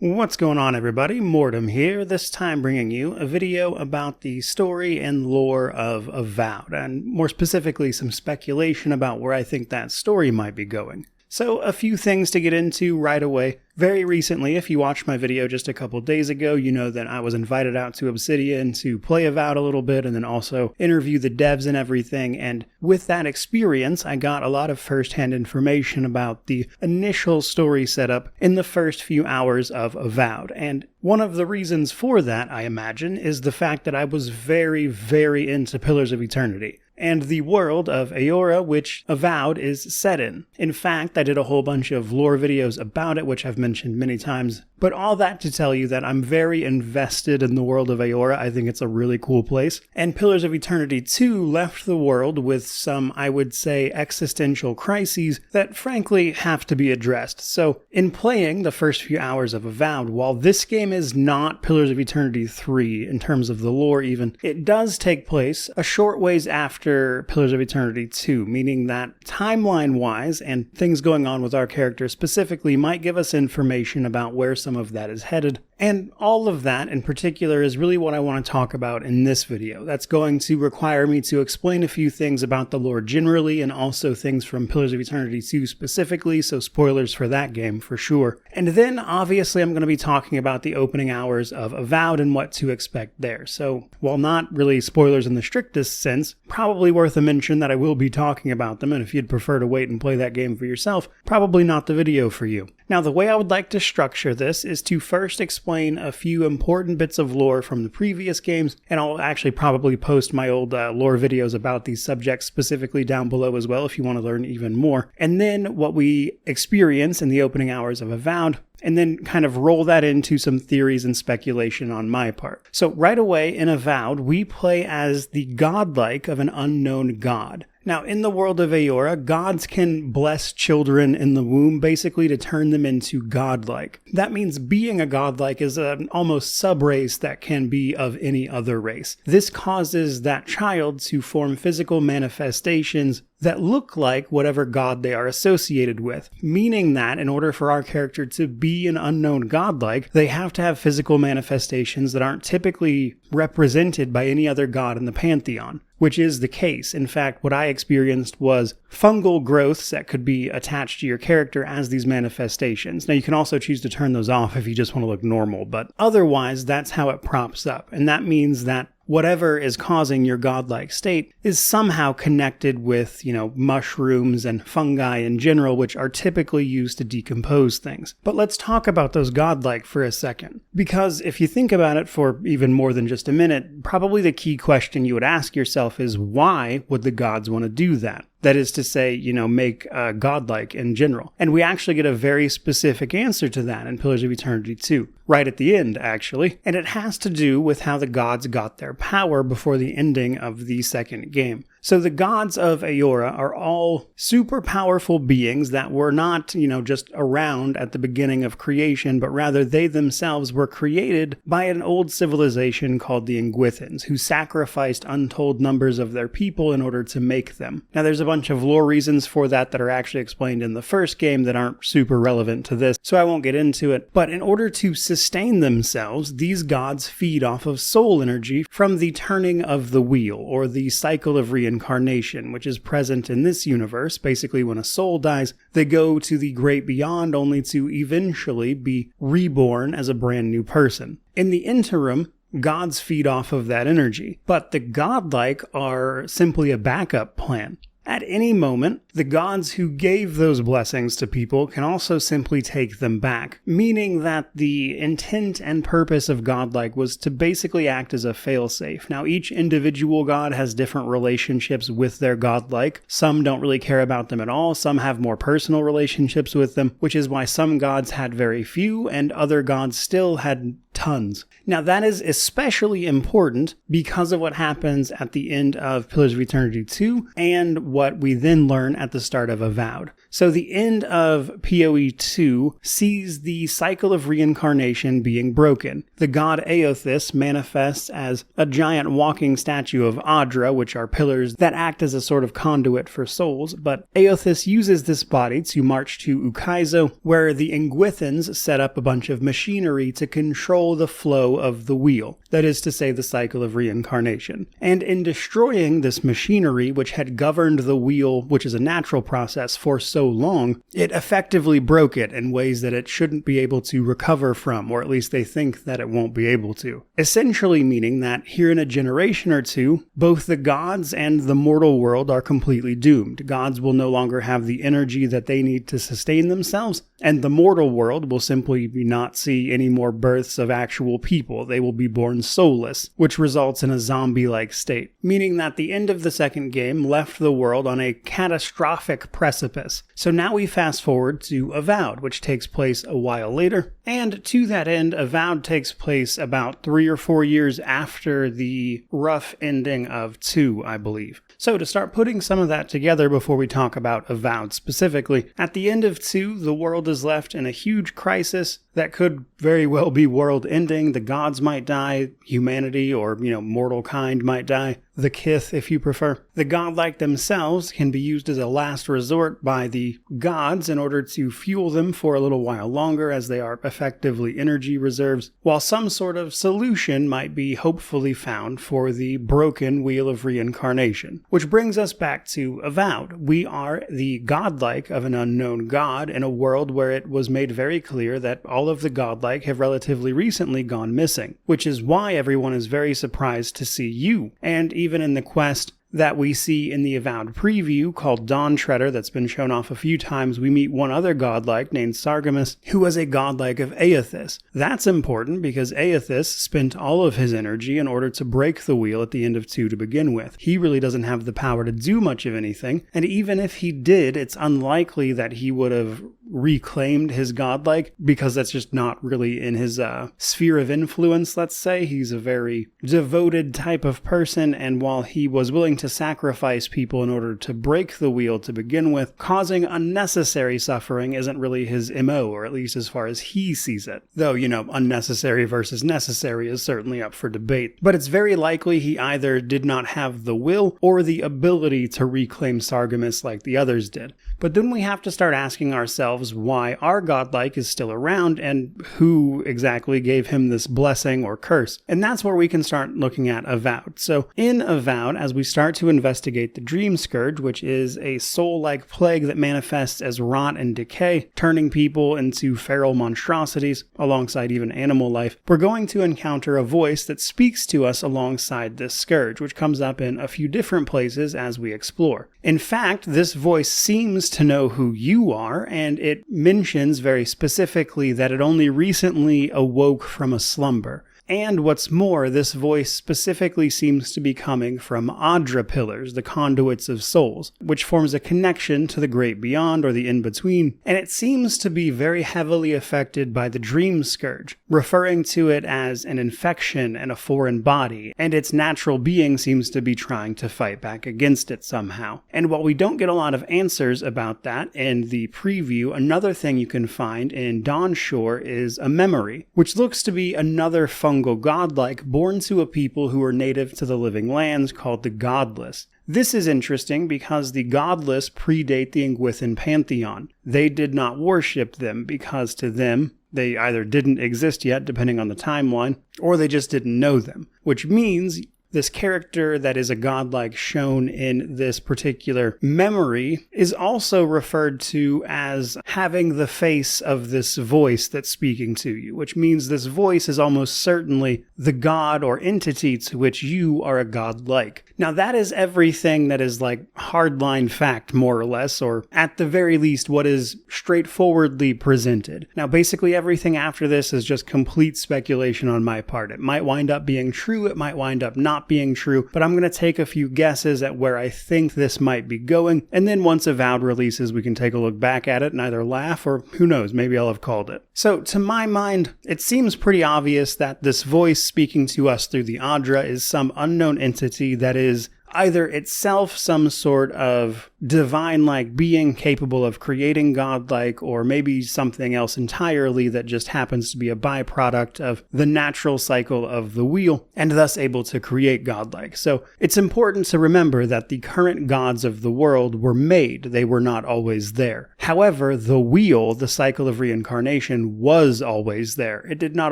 What's going on, everybody? Mortem here, this time bringing you a video about the story and lore of Avowed, and more specifically some speculation about where I think that story might be going. So, a few things to get into right away. Very recently, if you watched my video just a couple days ago, you know that I was invited out to Obsidian to play Avowed a little bit and then also interview the devs and everything, and with that experience, I got a lot of first-hand information about the initial story setup in the first few hours of Avowed, and one of the reasons for that, I imagine, is the fact that I was very, very into Pillars of Eternity and the world of Eora, which Avowed is set in. In fact, I did a whole bunch of lore videos about it, which I've mentioned many times, but all that to tell you that I'm very invested in the world of Eora. I think it's a really cool place. And Pillars of Eternity 2 left the world with some, I would say, existential crises that frankly have to be addressed. So, in playing the first few hours of Avowed, while this game is not Pillars of Eternity 3 in terms of the lore even, it does take place a short ways after Pillars of Eternity 2, meaning that timeline-wise and things going on with our character specifically might give us information about where some of that is headed. And all of that in particular is really what I want to talk about in this video. That's going to require me to explain a few things about the lore generally and also things from Pillars of Eternity 2 specifically, so spoilers for that game for sure. And then obviously I'm going to be talking about the opening hours of Avowed and what to expect there. So while not really spoilers in the strictest sense, probably worth a mention that I will be talking about them, and if you'd prefer to wait and play that game for yourself, probably not the video for you. Now, the way I would like to structure this is to first explain a few important bits of lore from the previous games, and I'll actually probably post my old lore videos about these subjects specifically down below as well if you want to learn even more. And then what we experience in the opening hours of Avowed, and then kind of roll that into some theories and speculation on my part. So right away in Avowed, we play as the godlike of an unknown god. Now, in the world of Eora, gods can bless children in the womb, basically to turn them into godlike. That means being a godlike is an almost sub-race that can be of any other race. This causes that child to form physical manifestations that look like whatever god they are associated with, meaning that in order for our character to be an unknown godlike, they have to have physical manifestations that aren't typically represented by any other god in the pantheon, which is the case. In fact, what I experienced was fungal growths that could be attached to your character as these manifestations. Now, you can also choose to turn those off if you just want to look normal, but otherwise, that's how it props up, and that means that whatever is causing your godlike state is somehow connected with, mushrooms and fungi in general, which are typically used to decompose things. But let's talk about those godlike for a second. Because if you think about it for even more than just a minute, probably the key question you would ask yourself is, why would the gods want to do that? That is to say, make godlike in general. And we actually get a very specific answer to that in Pillars of Eternity 2, right at the end, actually. And it has to do with how the gods got their power before the ending of the second game. So the gods of Eora are all super powerful beings that were not, just around at the beginning of creation, but rather they themselves were created by an old civilization called the Ingwithans, who sacrificed untold numbers of their people in order to make them. Now there's a bunch of lore reasons for that are actually explained in the first game that aren't super relevant to this, so I won't get into it. But in order to sustain themselves, these gods feed off of soul energy from the turning of the wheel, or the cycle of reincarnation, which is present in this universe. Basically, when a soul dies, they go to the great beyond only to eventually be reborn as a brand new person. In the interim, gods feed off of that energy, but the godlike are simply a backup plan. At any moment, the gods who gave those blessings to people can also simply take them back, meaning that the intent and purpose of godlike was to basically act as a failsafe. Now, each individual god has different relationships with their godlike. Some don't really care about them at all, some have more personal relationships with them, which is why some gods had very few, and other gods still had Tons. Now that is especially important because of what happens at the end of Pillars of Eternity 2 and what we then learn at the start of Avowed. So the end of PoE2 sees the cycle of reincarnation being broken. The god Aothis manifests as a giant walking statue of Adra, which are pillars that act as a sort of conduit for souls, but Aothis uses this body to march to Ukaizo, where the Ingwithans set up a bunch of machinery to control the flow of the wheel, that is to say the cycle of reincarnation. And in destroying this machinery, which had governed the wheel, which is a natural process, for so long, it effectively broke it in ways that it shouldn't be able to recover from, or at least they think that it won't be able to. Essentially meaning that here in a generation or two, both the gods and the mortal world are completely doomed. Gods will no longer have the energy that they need to sustain themselves, and the mortal world will simply not see any more births of actual people. They will be born soulless, which results in a zombie-like state, meaning that the end of the second game left the world on a catastrophic precipice. So now we fast forward to Avowed, which takes place a while later, and to that end, Avowed takes place about 3 or 4 years after the rough ending of 2, I believe. So to start putting some of that together before we talk about Avowed specifically, at the end of 2, the world is left in a huge crisis that could very well be world-ending. The gods might die, humanity or, mortal kind might die, the Kith if you prefer. The godlike themselves can be used as a last resort by the gods in order to fuel them for a little while longer, as they are effectively energy reserves, while some sort of solution might be hopefully found for the broken wheel of reincarnation. Which brings us back to Avowed. We are the godlike of an unknown god in a world where it was made very clear that all of the godlike have relatively recently gone missing, which is why everyone is very surprised to see you. And even in the quest that we see in the Avowed preview called Dawn Treader that's been shown off a few times, we meet one other godlike named Sargemus, who was a godlike of Aothis. That's important because Aothis spent all of his energy in order to break the wheel at the end of 2 to begin with. He really doesn't have the power to do much of anything, and even if he did, it's unlikely that he would have reclaimed his godlike, because that's just not really in his sphere of influence, let's say. He's a very devoted type of person, and while he was willing to sacrifice people in order to break the wheel to begin with, causing unnecessary suffering isn't really his MO, or at least as far as he sees it. Though, unnecessary versus necessary is certainly up for debate. But it's very likely he either did not have the will or the ability to reclaim Sargemus like the others did. But then we have to start asking ourselves why our godlike is still around and who exactly gave him this blessing or curse. And that's where we can start looking at Avowed. So in Avowed, as we start to investigate the Dream Scourge, which is a soul-like plague that manifests as rot and decay, turning people into feral monstrosities alongside even animal life, we're going to encounter a voice that speaks to us alongside this scourge, which comes up in a few different places as we explore. In fact, this voice seems to know who you are, and it mentions very specifically that it only recently awoke from a slumber. And what's more, this voice specifically seems to be coming from Adra pillars, the conduits of souls, which forms a connection to the great beyond or the in-between, and it seems to be very heavily affected by the Dream Scourge, referring to it as an infection and a foreign body, and its natural being seems to be trying to fight back against it somehow. And while we don't get a lot of answers about that in the preview, another thing you can find in Dawnshore is a memory, which looks to be another fungal godlike born to a people who are native to the living lands called the Godless. This is interesting because the Godless predate the Ingwithan pantheon. They did not worship them because to them, they either didn't exist yet, depending on the timeline, or they just didn't know them, which means this character that is a godlike shown in this particular memory is also referred to as having the face of this voice that's speaking to you, which means this voice is almost certainly the god or entity to which you are a godlike. Now that is everything that is like hardline fact, more or less, or at the very least what is straightforwardly presented. Now basically everything after this is just complete speculation on my part. It might wind up being true, it might wind up not not being true, but I'm going to take a few guesses at where I think this might be going, and then once Avowed releases, we can take a look back at it and either laugh or, who knows, maybe I'll have called it. So, to my mind, it seems pretty obvious that this voice speaking to us through the Adra is some unknown entity that is either itself some sort of divine-like being capable of creating godlike, or maybe something else entirely that just happens to be a byproduct of the natural cycle of the wheel, and thus able to create godlike. So it's important to remember that the current gods of the world were made, they were not always there. However, the wheel, the cycle of reincarnation, was always there. It did not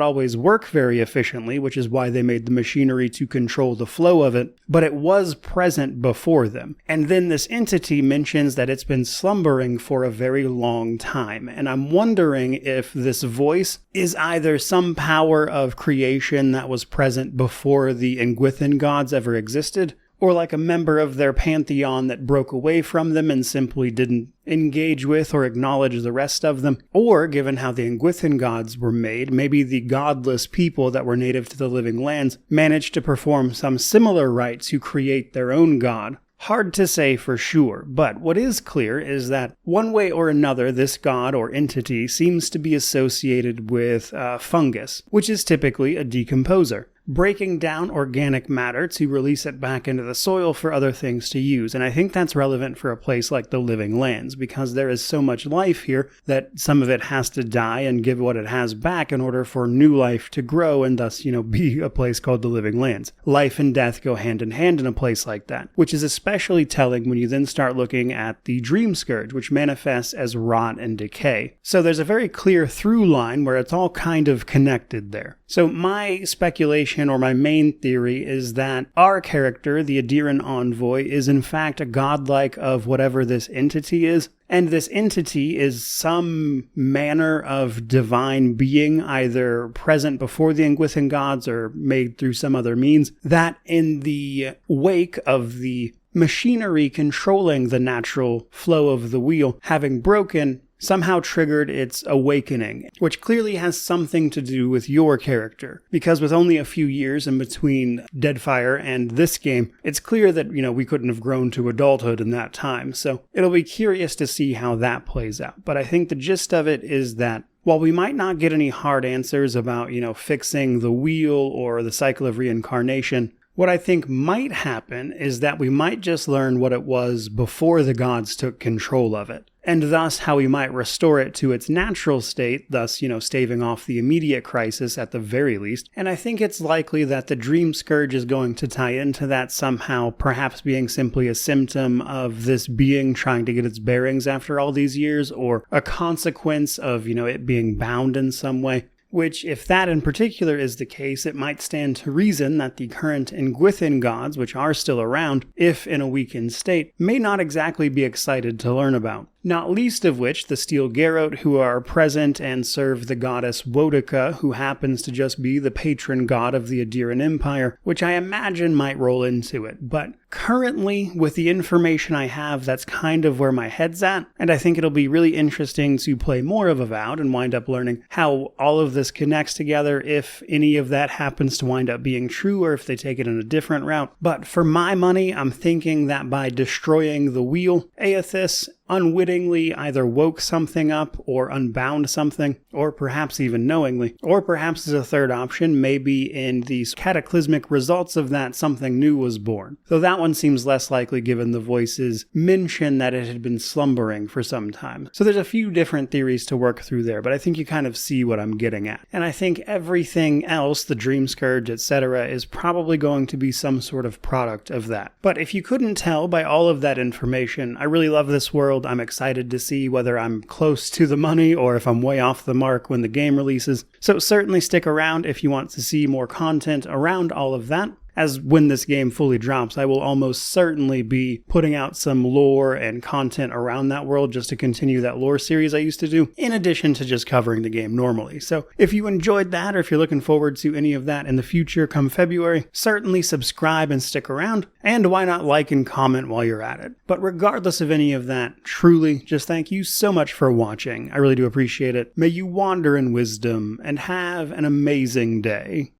always work very efficiently, which is why they made the machinery to control the flow of it, but it was present before them. And then this entity mentions that it's been slumbering for a very long time. And I'm wondering if this voice is either some power of creation that was present before the Engwithan gods ever existed, or like a member of their pantheon that broke away from them and simply didn't engage with or acknowledge the rest of them. Or, given how the Engwithan gods were made, maybe the godless people that were native to the living lands managed to perform some similar rite to create their own god. Hard to say for sure, but what is clear is that one way or another this god or entity seems to be associated with fungus, which is typically a decomposer, breaking down organic matter to release it back into the soil for other things to use. And I think that's relevant for a place like the Living Lands, because there is so much life here that some of it has to die and give what it has back in order for new life to grow and thus, be a place called the Living Lands. Life and death go hand in hand in a place like that, which is especially telling when you then start looking at the Dream Scourge, which manifests as rot and decay. So there's a very clear through line where it's all kind of connected there. So my speculation, or my main theory, is that our character, the Adiran Envoy, is in fact a godlike of whatever this entity is, and this entity is some manner of divine being, either present before the Engwithan gods or made through some other means, that in the wake of the machinery controlling the natural flow of the wheel having broken, somehow triggered its awakening, which clearly has something to do with your character. Because with only a few years in between Deadfire and this game, it's clear that, we couldn't have grown to adulthood in that time. So it'll be curious to see how that plays out. But I think the gist of it is that while we might not get any hard answers about, fixing the wheel or the cycle of reincarnation, what I think might happen is that we might just learn what it was before the gods took control of it, and thus how we might restore it to its natural state, thus, staving off the immediate crisis at the very least. And I think it's likely that the Dream Scourge is going to tie into that somehow, perhaps being simply a symptom of this being trying to get its bearings after all these years, or a consequence of, it being bound in some way. Which, if that in particular is the case, it might stand to reason that the current Engwithan gods, which are still around, if in a weakened state, may not exactly be excited to learn about. Not least of which the Steel Garrote, who are present and serve the goddess Woedica, who happens to just be the patron god of the Adiran Empire, which I imagine might roll into it. But currently, with the information I have, that's kind of where my head's at, and I think it'll be really interesting to play more of Avowed and wind up learning how all of this connects together, if any of that happens to wind up being true, or if they take it in a different route. But for my money, I'm thinking that by destroying the wheel, Aethys unwittingly either woke something up or unbound something, or perhaps even knowingly, or perhaps as a third option, maybe in the cataclysmic results of that, something new was born. Though that one seems less likely given the voice's mention that it had been slumbering for some time. So there's a few different theories to work through there, but I think you kind of see what I'm getting at. And I think everything else, the Dream Scourge, etc., is probably going to be some sort of product of that. But if you couldn't tell by all of that information, I really love this world. I'm excited to see whether I'm close to the money or if I'm way off the mark when the game releases. So certainly stick around if you want to see more content around all of that. As when this game fully drops, I will almost certainly be putting out some lore and content around that world just to continue that lore series I used to do, in addition to just covering the game normally. So if you enjoyed that, or if you're looking forward to any of that in the future come February, certainly subscribe and stick around, and why not like and comment while you're at it. But regardless of any of that, truly, just thank you so much for watching. I really do appreciate it. May you wander in wisdom, and have an amazing day.